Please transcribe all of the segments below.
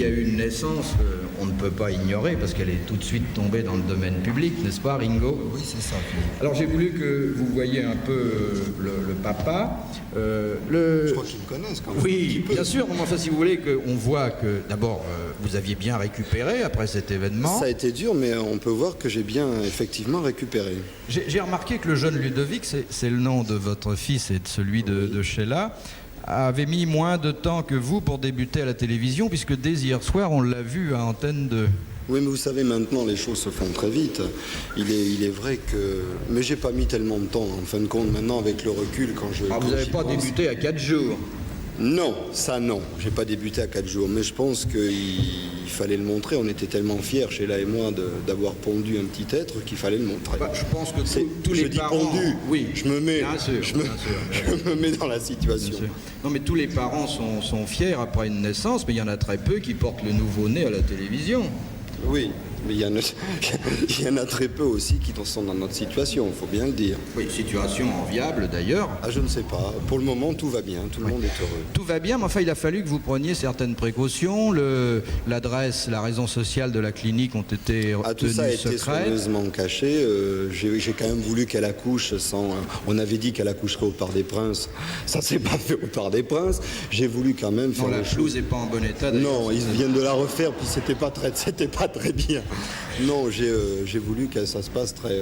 a eu une naissance, on ne peut pas ignorer, parce qu'elle est tout de suite tombée dans le domaine public, n'est-ce pas, Ringo? Oui, c'est ça, Philippe. Alors j'ai voulu que vous voyiez un peu le papa. Je crois qu'ils me connaissent quand même. Oui, bien sûr. Mais enfin, si vous voulez qu'on voit que, d'abord, vous aviez bien récupéré après cet événement. Ça a été dur, mais on peut voir que j'ai bien effectivement récupéré. J'ai remarqué que le jeune Ludovic, c'est le nom de votre fils et de celui de Sheila, avait mis moins de temps que vous pour débuter à la télévision, puisque dès hier soir, on l'a vu à Antenne 2. Oui, mais vous savez, maintenant, les choses se font très vite. Il est vrai que... Mais j'ai pas mis tellement de temps, en fin de compte, maintenant, avec le recul, quand je... Alors, vous n'avez pas débuté à 4 jours? Non, ça non. J'ai pas débuté à 4 jours, mais je pense qu'il fallait le montrer. On était tellement fiers, Sheila et moi, d'avoir pondu un petit être qu'il fallait le montrer. Bah, je pense que tous les je dis parents... pondu, oui, je me mets, bien sûr, je me mets dans la situation. Non, mais tous les parents sont fiers après une naissance, mais il y en a très peu qui portent le nouveau-né à la télévision. Oui, mais il y en a très peu aussi qui sont dans notre situation, il faut bien le dire. Oui, situation enviable d'ailleurs. Ah, je ne sais pas. Pour le moment, tout va bien, tout le monde est heureux. Tout va bien, mais enfin, il a fallu que vous preniez certaines précautions. L'adresse, la raison sociale de la clinique ont été tenues tout ça a été secrètes. soigneusement caché. J'ai quand même voulu qu'elle accouche sans... on avait dit qu'elle accoucherait au Parc des Princes. Ça s'est pas fait au Parc des Princes. J'ai voulu quand même faire... Non, la pelouse n'est pas en bon état. Non, ils viennent de la refaire, puis c'était pas très bien. Non, j'ai voulu que ça se passe très...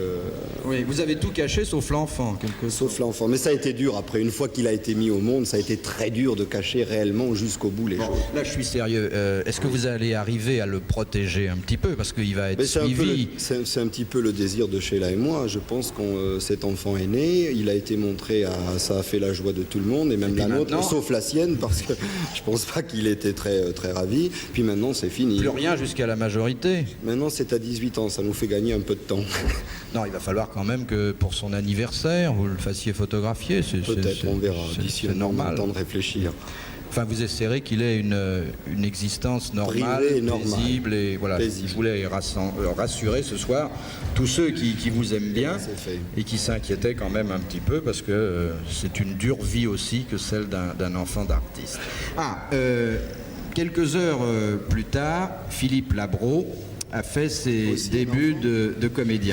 Oui, vous avez tout caché sauf l'enfant, Sauf l'enfant. Mais ça a été dur. Après, une fois qu'il a été mis au monde, ça a été très dur de cacher réellement jusqu'au bout les choses. Là, je suis sérieux. Est-ce que vous allez arriver à le protéger un petit peu? Parce qu'il va être suivi. C'est un petit peu le désir de Sheila et moi. Je pense que cet enfant est né. Il a été montré, ça a fait la joie de tout le monde, et même la nôtre, sauf la sienne, parce que je pense pas qu'il était très, très ravi. Puis maintenant, c'est fini. Plus rien jusqu'à la majorité. Maintenant, c'est à 18 ans. Ça nous fait gagner un peu de temps. Non, il va falloir quand même que pour son anniversaire, vous le fassiez photographier. Peut-être, on verra. D'ici un normal. temps de réfléchir. Enfin, vous espérez qu'il ait une existence normale, privée, paisible. Et voilà, paisible. je voulais rassurer ce soir tous ceux qui vous aiment bien et qui s'inquiétaient quand même un petit peu, parce que c'est une dure vie aussi que celle d'un enfant d'artiste. Quelques heures plus tard, Philippe Labro a fait ses débuts de comédien.